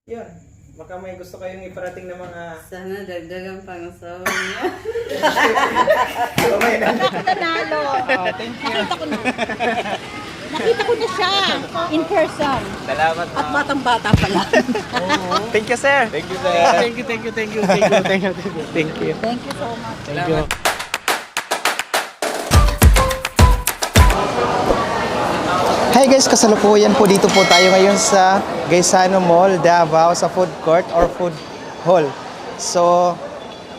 Yun. Baka may gusto kayong iparating na mga... Sana dagdagan pang asawa niya. Kamay na. Nanalo. Oh, thank you. Nakita ko na siya in person. Salamat. At batang-bata pala. Thank you, sir. Thank you, sir. Thank you. Thank you Thank you so much. Thank you. Hi guys, kasalukuyan po dito po tayo ngayon sa Gaisano Mall, Davao, sa food court or food hall. So,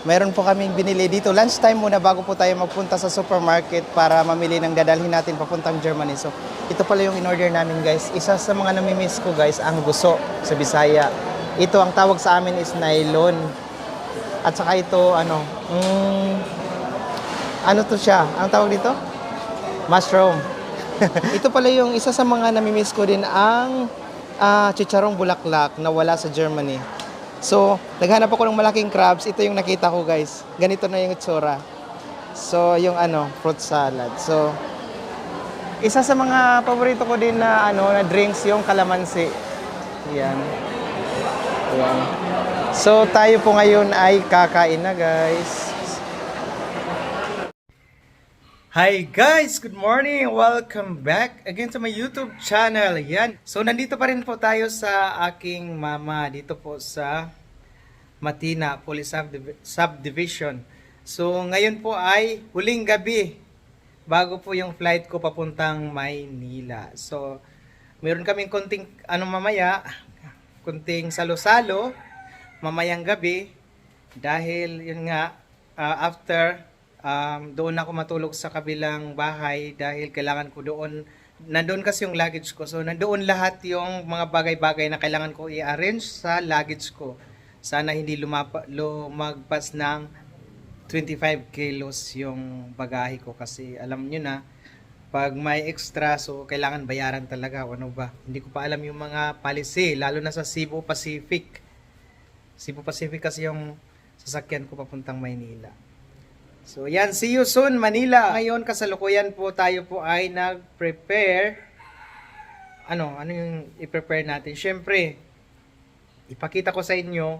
meron po kaming binili dito. Lunchtime muna bago po tayo magpunta sa supermarket para mamili ng dadalhin natin papuntang Germany. So, ito pala yung in-order namin guys. Isa sa mga namimiss ko guys, ang guso sa Bisaya. Ito ang tawag sa amin is nylon. At saka ito, ano to siya? Ang tawag dito? Mushroom. Ito pala yung isa sa mga namimiss ko din ang chicharong bulaklak na wala sa Germany. So, naghanap ako ng malaking crabs. Ito yung nakita ko guys. Ganito na yung itsura. So, yung fruit salad. So, isa sa mga paborito ko din na na drinks yung calamansi. Yan. Yan. So, tayo po ngayon ay kakain na guys. Hi guys! Good morning! Welcome back again to my YouTube channel. Yan. So, nandito pa rin po tayo sa aking mama dito po sa Matina Police Subdivision. So, ngayon po ay huling gabi bago po yung flight ko papuntang Maynila. So, meron kaming konting mamaya, konting salo-salo mamayang gabi dahil yun nga after doon ako matulog sa kabilang bahay dahil kailangan ko doon, nandoon kasi yung luggage ko. So, nandoon lahat yung mga bagay-bagay na kailangan ko i-arrange sa luggage ko. Sana hindi lumagpas ng 25 kilos yung bagahe ko kasi alam nyo na, pag may extra, so kailangan bayaran talaga. Ano ba? Hindi ko pa alam yung mga policy, lalo na sa Cebu Pacific. Cebu Pacific kasi yung sasakyan ko papuntang Maynila. So, yan. See you soon, Manila. Ngayon, kasalukuyan po tayo po ay nag-prepare. Ano yung i-prepare natin? Siyempre, ipakita ko sa inyo,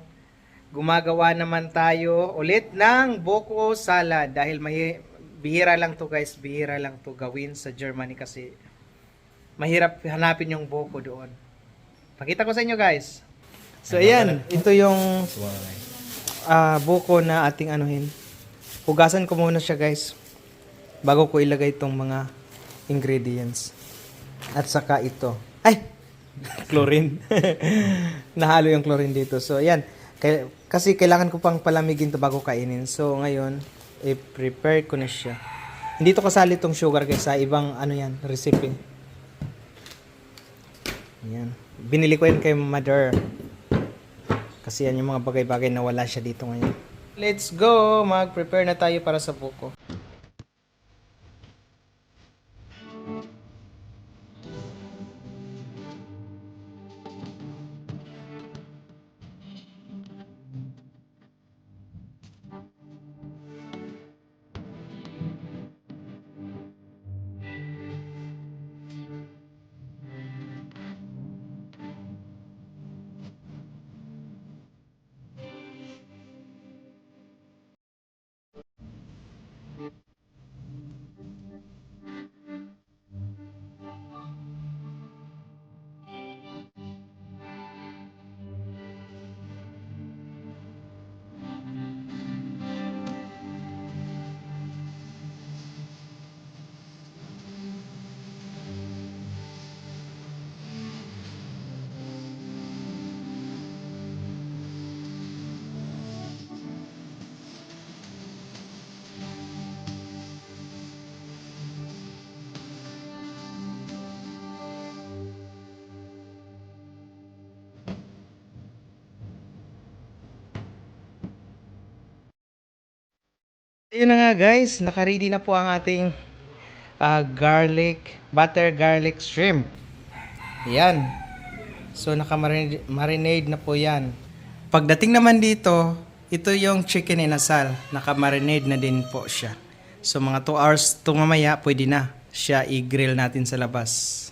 gumagawa naman tayo ulit ng buko salad. Dahil bihira lang to guys, bihira lang to gawin sa Germany kasi mahirap hanapin yung buko doon. Pakita ko sa inyo guys. So, ayan. Ito yung buko na ating anuhin. Hugasan ko muna siya guys bago ko ilagay itong mga ingredients. At saka ito. Ay! Chlorine. Nahalo yung chlorine dito. So, ayan. Kasi kailangan ko pang palamigin to bago kainin. So, ngayon, i-prepare ko na siya. Hindi to kasali itong sugar guys sa ibang recipe. Ayan. Binili ko yan kay Mother. Kasi yan yung mga bagay-bagay na wala siya dito ngayon. Let's go! Mag-prepare na tayo para sa buko. Ayun na nga guys, naka-ready na po ang ating butter garlic shrimp. Yan. So naka-marinade na po yan. Pagdating naman dito, ito yung chicken inasal. Naka-marinade na din po siya. So mga 2 hours itong mamaya, pwede na siya i-grill natin sa labas.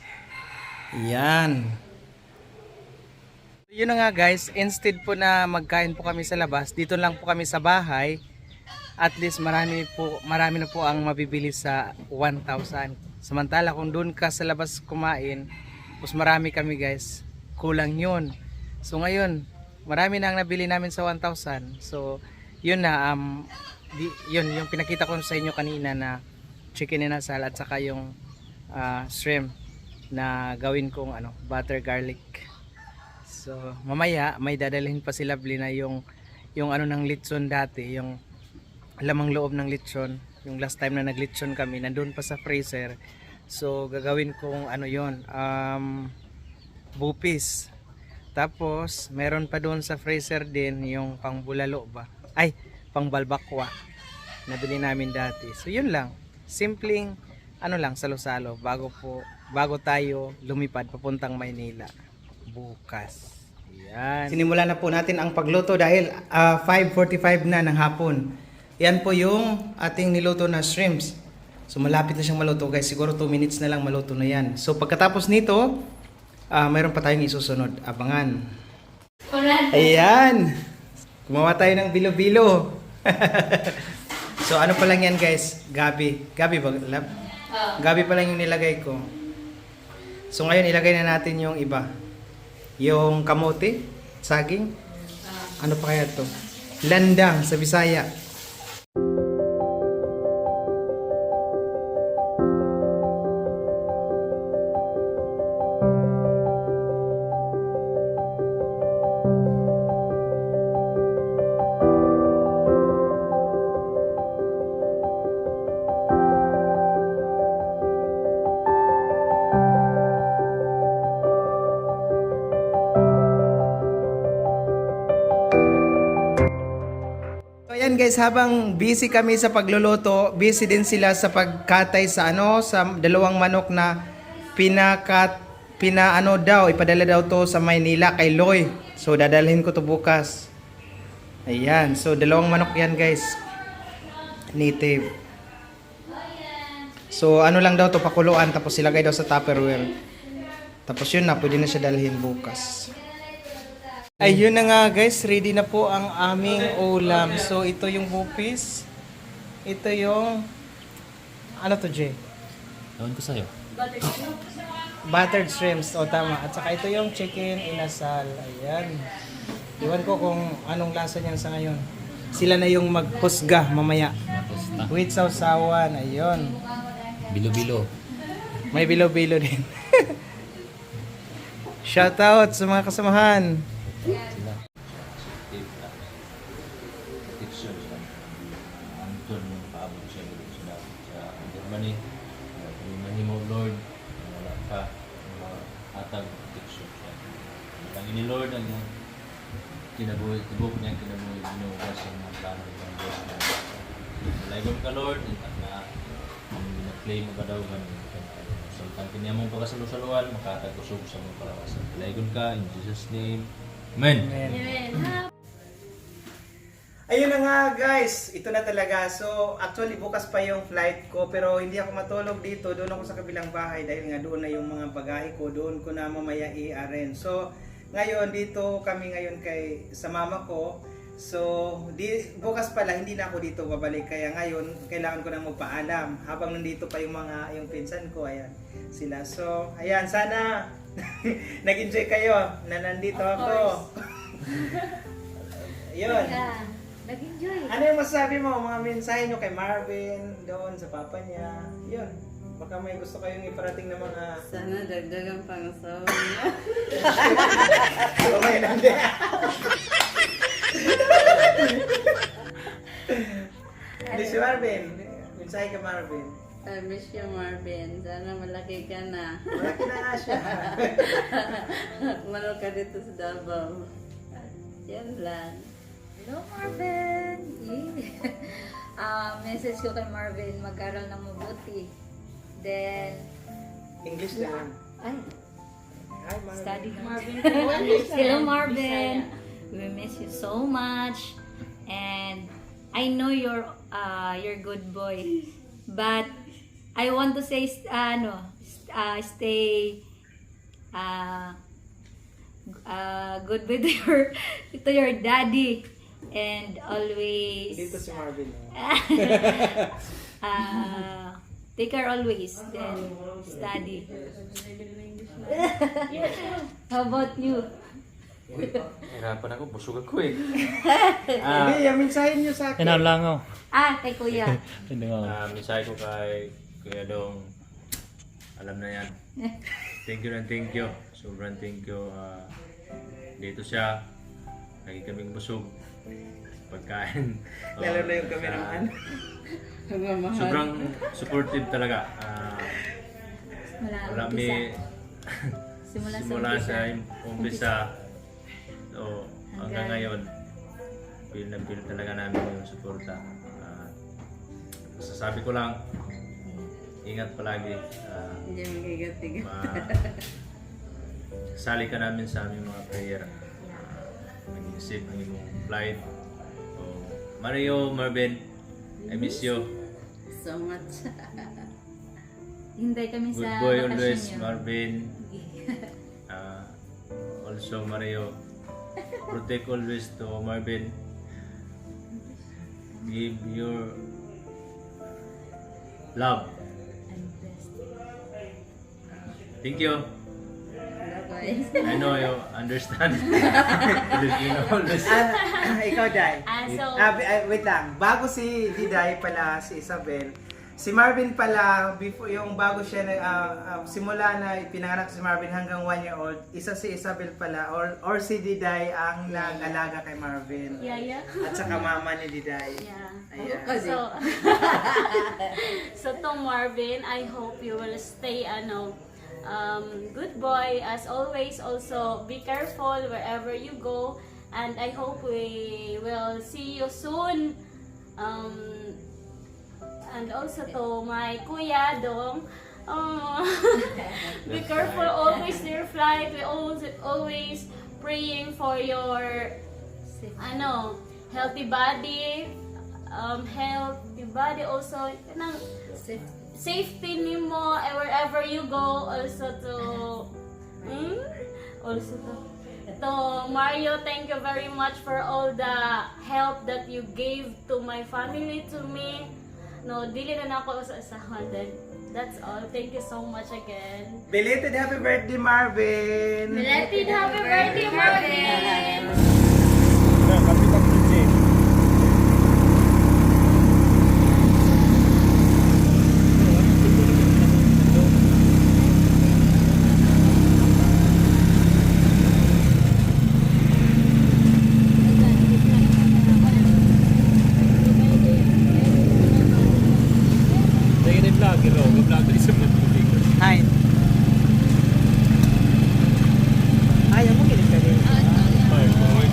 Yan. Yun na nga guys, instead po na magkain po kami sa labas, dito lang po kami sa bahay. At least marami na po ang mabibili sa 1,000. Samantala kung doon ka sa labas kumain, mas marami kami guys. Kulang yun. So ngayon, marami na ang nabili namin sa 1,000. So yun na, yun yung pinakita ko sa inyo kanina na chicken inasal at saka yung shrimp na gawin kong butter garlic. So mamaya may dadalhin pa sila na yung ng lechon dati, yung lamang loob ng lechon. Yung last time na naglechon kami, nandun pa sa freezer. So gagawin kong yon, bupis. Tapos meron pa doon sa freezer din yung pang bulalo ba? Ay, pang balbakwa. Nabili namin dati. So yun lang. Simpleng lang, salo-salo bago tayo lumipad papuntang Maynila bukas. Yan. Sinimulan na po natin ang pagluto dahil 5:45 na ng hapon. Yan po yung ating niluto na shrimps. So malapit na siyang maluto guys. Siguro 2 minutes na lang maluto na yan. So pagkatapos nito, mayroon pa tayong isusunod. Abangan. Ayan. Gumawa tayo ng bilo-bilo. So ano pa lang yan guys? Gabi. Gabi ba? Lab? Gabi pa lang yung nilagay ko. So ngayon ilagay na natin yung iba. Yung kamote, saging. Ano pa kaya to? Landang sa Bisaya. Ayan guys, habang busy kami sa pagluluto, busy din sila sa pagkatay sa sa dalawang manok na ipadala daw to sa Maynila kay Loy. So dadalhin ko to bukas. Ayan, so dalawang manok yan guys. Native. So lang daw to, pakuluan tapos ilagay daw sa Tupperware. Tapos yun na, pwede na siya dalhin bukas. Ayun na nga guys, ready na po ang aming ulam. So ito yung bupis. Ito yung to Jay? Ewan ko sa'yo. Buttered shrimps, o tama. At saka ito yung chicken inasal. Ayan. Iwan ko kung anong lasa niyan sa ngayon. Sila na yung maghusga mamaya. Basta. With sausawan, ayun. Bilo-bilo. May bilo-bilo din. Shoutout sa mga kasamahan. Sila. Addiction siya. Anton yung paabot siya dito sa Germany. Manimo Lord. Wala ka. Atag addiction siya. Lang ini Lord ang kinabuhi. Tibok niya kinabuhi. Binugas ang mga plano ng Diyos na. Malayon ka Lord. Na claim mo ba daw ganun. So, pagkanya mong pagkasalusaluan, makatagusog sa mong parawasan. Malayon ka, in Jesus' name. Amen. Ayun na nga guys, ito na talaga. So actually bukas pa yung flight ko pero hindi ako matulog dito. Doon ako sa kabilang bahay dahil nga doon na yung mga bagahe ko. Doon ko na mamaya i-arrange. So ngayon dito kami ngayon sa mama ko. So bukas pala hindi na ako dito babalik. Kaya ngayon kailangan ko nang magpaalam. Habang nandito pa yung pinsan ko. Ayan sila. So ayan, sana nag-enjoy kayo na nandito ako. Yun. Nag-enjoy. Ano yung masasabi mo, mga mensahe nyo kay Marvin, doon sa papa niya? Yun. Baka may gusto kayong iparating na mga... Sana dagdagan pang asawa niyo. Kamay nandi. Hindi si Marvin. Mensahe kay Marvin. I miss you, Marvin. Sana malaki ka na. Malaki na nga siya. Malo ka dito sa Davao. Yan lang. Hello, Marvin! Message ko kay Marvin, mag-aral ng mabuti. Then, English na lang. ay, Hi, Marvin. study Marvin. Hello, Marvin! We miss you so much. And I know you're good boy. But, I want to say, stay good with your daddy, and always Dito si Marvin. take care always, then study. How about you? Hirapan ako, busog ako eh. Hindi, minsahin niyo sa akin. Langaw. Kay kuya. Hindi nga. Mensahe ko kay Kuya Dong, alam na yan. Thank you and thank you. Sobrang thank you. Dito siya, lagi kaming busog. Pagkain. Lalo na yung cameraman. Nagmamahal. Sobrang supportive talaga. Simula Wala may Simula sa simula umpisa. sa umpisa. So, hanggang ngayon, feel na feel talaga namin yung suporta. Masasabi ko lang, ingat palagi. Hindi magigat-igat. Sali ka namin sa aming mga prayer. Mag-isip ang iyong flight. So, Mario, Marvin, I miss you. So much. Hintay kami Good sa boy bakasyon always, niyo. Marvin. Also, Mario. Protect always to Marvin. Give your love. Thank you. Bye-bye. I know you understand. Filipino always. Ikaw, Day. So, Wait lang. Bago si Diday pala, si Isabel, si Marvin pala, before, yung bago siya, simula na pinanganak si Marvin hanggang 1 year old, isa si Isabel pala, or si Diday ang nag-alaga kay Marvin. yeah. At saka mama ni Diday. Yeah. Ayan. Kasi, So to Marvin, I hope you will stay good boy as always. Also be careful wherever you go, and I hope we will see you soon. And also to my Kuya Dong, be careful always in your flight. We always praying for your healthy body, also safety nimo wherever you go. Also to Mario, thank you very much for all the help that you gave to my family, to me. No, dili na ako sa asahan. That's all. Thank you so much again. Belated happy birthday, Marvin! Belated happy birthday, Marvin! Kapitan Luigi. Lagi na vlog, vlog din sa mga tubig. Hi! Ayaw mo kinig ka rin. Ay,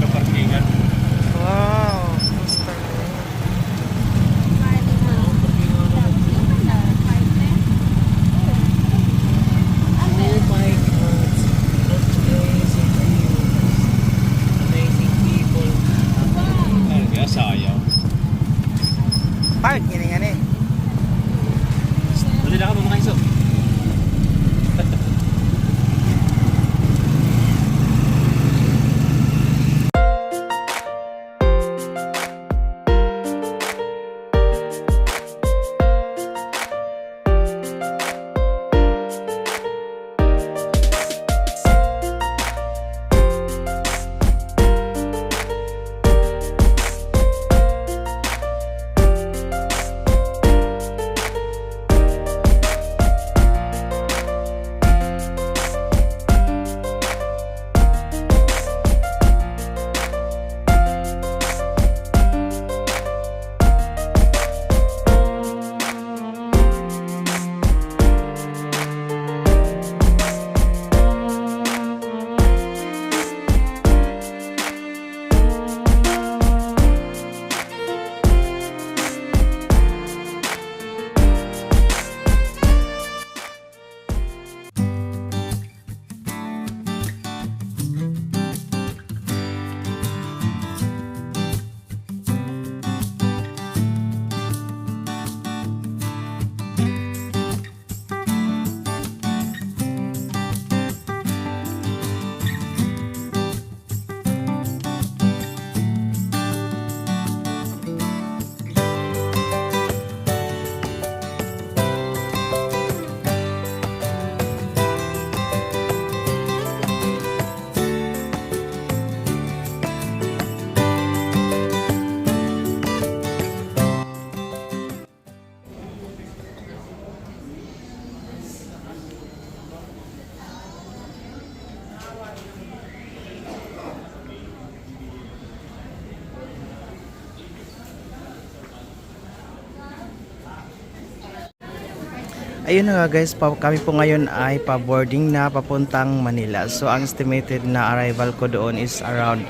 Ayun na nga guys, kami po ngayon ay pa-boarding na papuntang Manila. So ang estimated na arrival ko doon is around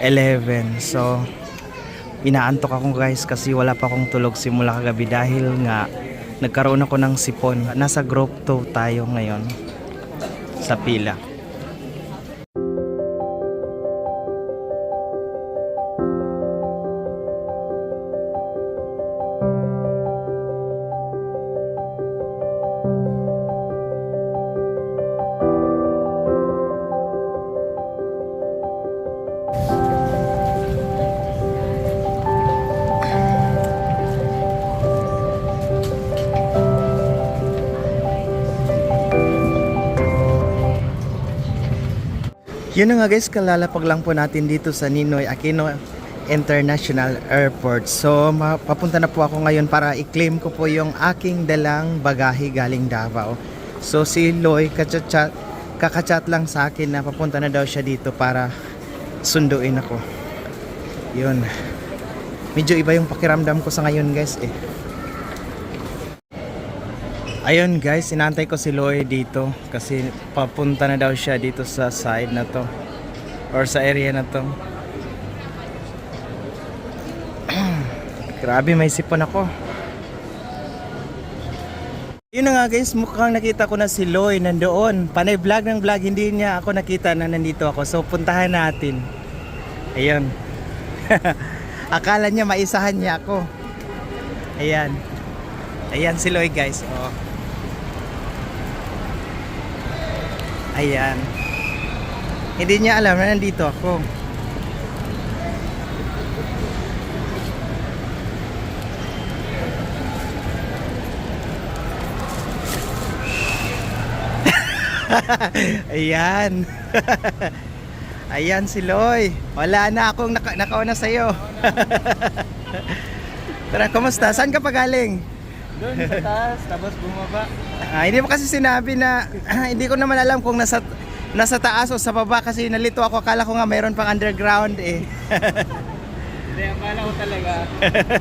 11. So inaantok ako guys kasi wala pa akong tulog simula kagabi dahil nga nagkaroon ako ng sipon. Nasa group 2 tayo ngayon sa pila. Yun na nga guys, kalalapag lang po natin dito sa Ninoy Aquino International Airport. So papunta na po ako ngayon para i-claim ko po yung aking dalang bagahe galing Davao. So si Loy kakachat lang sa akin na papunta na daw siya dito para sunduin ako. Yun. Medyo iba yung pakiramdam ko sa ngayon guys eh. Ayun guys, inantay ko si Loy dito kasi papunta na daw siya dito sa side na to or sa area na to. Grabe, may sipon ako. Yun na nga guys, mukhang nakita ko na si Loy nandoon. Panay vlog ng vlog, hindi niya ako nakita na nandito ako. So puntahan natin. Ayun. Akala niya maisahan niya ako. Ayan. Ayan si Loy guys. Oh. Ayan. Hindi niya alam na nandito ako. Ayan. Ayan si Loy. Wala na akong nakauna sa'yo. Tara, kumusta? Saan ka pa galing? Doon sa taas, tapos bumaba. Hindi mo kasi sinabi na hindi ko naman alam kung nasa taas o sa baba kasi nalito ako. Akala ko nga mayroon pang underground eh. Hindi, akala ko talaga.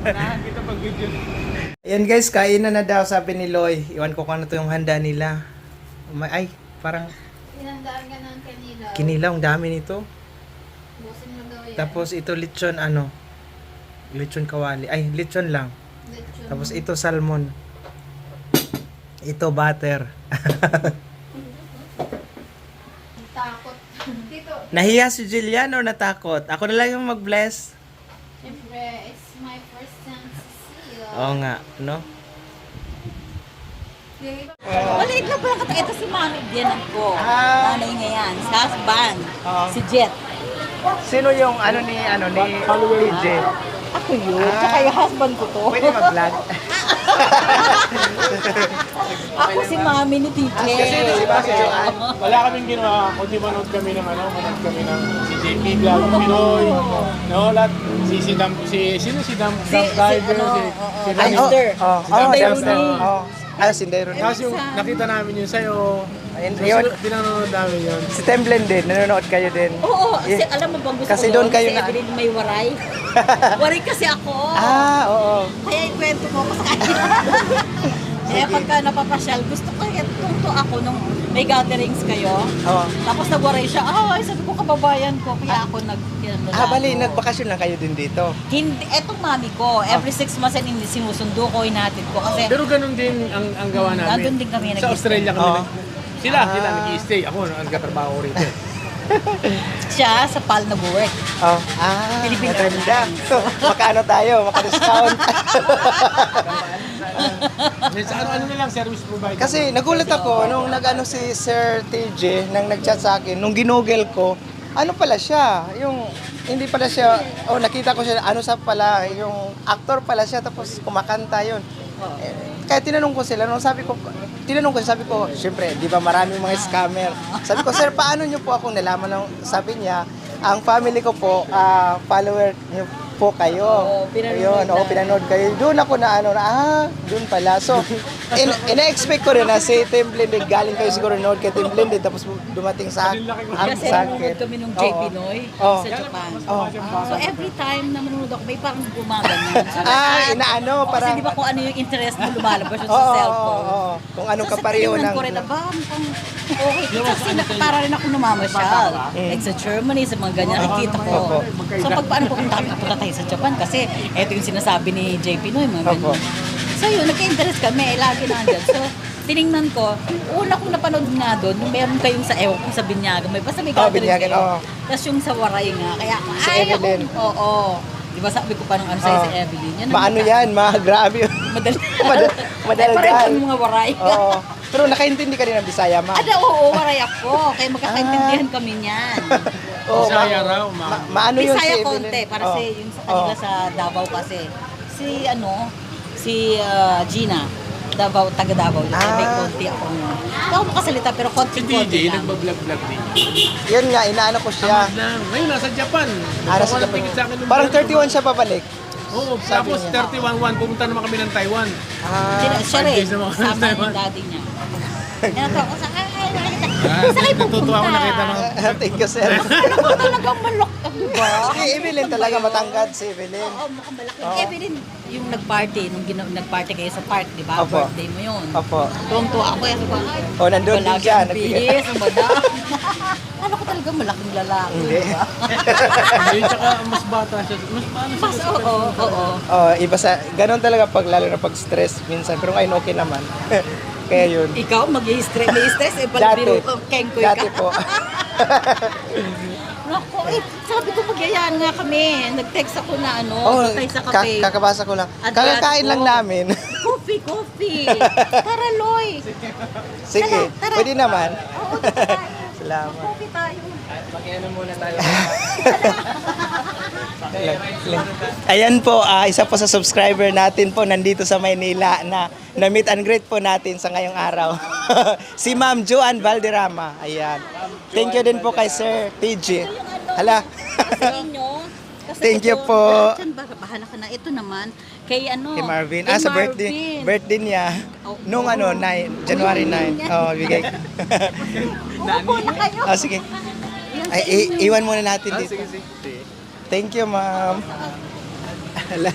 Manahan kita pag video. Ayan guys, kain na daw sabi ni Loy. Iwan ko kung ano to yung handa nila. Ay, parang Inandaan ka ng kanilaw. kinilaw. Ang dami nito. Busin mo daw yan. Tapos ito lechon ano? Lechon kawali. Ay, lechon lang. Lechon. Tapos ito salmon. Ito butter. Takot. Dito. Nahiya si Jillian or natakot? Ako na lang yung mag-bless. Siyempre, it's my first time to see you. Oo nga, no? Maliit na pala kata. Ito si Mami Dianan ko. Ah. Nanay niya yan. Si husband. Oo. Si Jet. Sino yung ni TJ? Ako yun. Tsaka yung husband ko to. Pwede mag-vlog? Ako si Mami ni TJ. Wala kaming ginawa, kundi manood kami ng manood kami ng si JP Vlog Pinoy. No, lahat sino si Dam Diver, si Ay, Dexter. Dexter. Rooney. Sindero. Tapos yung nakita namin yun sa'yo, Yun. pinanonood namin yun. Si Temblen din, nanonood kayo din. Oo, kasi Yeah. alam mo bang gusto Kasi ko doon yun? kayo Si na- Evelyn may waray. Waray kasi ako. Oo. Kaya ikwento ko sa kanya. Kaya pagka napapasyal, gusto ko tungto ako nung may gatherings kayo. Oo. Tapos nagwaray siya, sabi ko kababayan ko, kaya ako Bali, nagbakasyon lang kayo din dito. Hindi, etong mami ko, every 6 months and hindi sinusundo ko, hinatid ko. Kasi Pero ganun din ang gawa namin. nandun din kami Sa Australia kami. Oo. Sila nag-i-stay. Ako, nagkatrabaho rito. siya sa PAL nag-work. Philippine maganda. So, makaano tayo? Maka-discount. Sa ano na lang, service provider. Kasi nagulat ako nung nag-ano si Sir TJ nang nag-chat sa akin, nung ginugel ko, ano pala siya, yung hindi pala siya, nakita ko siya, ano sa pala, yung actor pala siya, tapos kumakanta yun. Kaya tinanong ko sila, sabi ko, syempre, di ba maraming mga scammer. Sabi ko, sir, paano nyo po ako nalaman ng, sabi niya, ang family ko po, follower nyo po kayo. Oo, pinanood Ayun, na. pinanood kayo. Doon ako na doon pala. So, ina-expect ko rin na si Team Blended, galing kayo siguro nood kay Team Blended, tapos dumating sa Kasi sa nanonood kami nung J. Oo. Pinoy Oo. sa Japan. Oo. So every time na manonood ako, may parang gumaganyan. So, Inaano, para... Kasi di ba kung ano yung interest mo lumalabas yun Oo, sa oo, cellphone. oo. Kung anong So, kapareho sa tinignan ng... ko rin, mukhang okay. Kasi para rin ako namamasyal. Like sa Germany, sa mga ganyan, nakikita ko. Opo. So pag paano pupunta tayo sa Japan, kasi ito yung sinasabi ni J. Pinoy, mga Opo. ganyan. So yun, nagka-interest kami, lagi nandyan. So, tinignan ko, una kong napanood nga doon, nung meron kayong sa ewan kung sa Binyagan, may basta may gathering Binyagan, kayo. oo. Tapos yung sa Waray nga, kaya Si Evelyn. Oo. Di ba sabi ko pa nung ano sa'yo si Evelyn? Yan ang Maano yan, grabe yun. Madali. Madaldal. Pareho yung mga Waray. Oo. Pero nakaintindi ka rin ng Bisaya, ma. Oo, Waray ako. Kaya magkakaintindihan kami niyan. Oo, Bisaya raw, maano yun si Bisaya Evelyn? konti, para Oo. si yung sa kanila sa Davao kasi. Si Gina. Davao, taga Davao. May konti akong... Hindi ako makasalita pero Si konti-konti DJ, lang. nagbablog-vlog din. Yun nga, inaano ko siya. Tamad lang. Ngayon, nasa Japan. Nasa Nagpapalang Japan. ticket sa akin ng Parang vlog. 31 siya babalik. Oo, Sabi tapos niya. 31-1, pumunta naman kami ng Taiwan. Siya 5 rin, days naman ako sa sama Taiwan. yung daddy niya. Kaya ako sa nakita. Ah, Saan kayo natutuwa ako nakita ng... Thank you, sir. Ano ko talagang malok, diba? Si Evelyn talaga matangkad, si Evelyn. Oo, mukhang malaki. Evelyn, yung nag-party, nung nag-party kayo sa park, di ba? Opo. Birthday mo yun. Opo. Tuwang-tuwa ako. Kaya sabi ko, ay, Oh, nandun din siya. bihis, ang madam. Ano ko talaga malaking lalaki, Hindi. di ba? Ayun, tsaka mas bata siya. Mas paano siya? Mas, oo. Oh, iba sa ganun talaga pag lalo na pag stress minsan, pero ngayon okay naman. Kaya yun. Ikaw, mag-i-stress, eh, Dati. palabiro ko, kengkoy Dati ka. po. Naku, sabi ko magyayaan nga kami. Nag-text ako na tayo sa ka- cafe. kakabasa ko lang. Advance Kakakain ko. lang namin. Coffee. Tara, Loy. Sige, Tara. pwede naman. Oo, tara. Salamat. Coffee tayo. Ayan po, isa po sa subscriber natin po nandito sa Maynila na meet and greet po natin sa ngayong araw. Si Ma'am Joanne Valderrama. Ayan. Thank you din po kay Sir TG. Hala. Sa inyo. Kasi Thank you ito, po. Diyan, bahala ka na. Ito naman, kay Kay Marvin. Kay Sa Marvin. birthday niya. Oh. Nung January 9. Oh, bigay. Umupo na kayo. Sige. Yan sa Ay, inyo. iwan muna natin dito. Thank you, ma'am. Hala.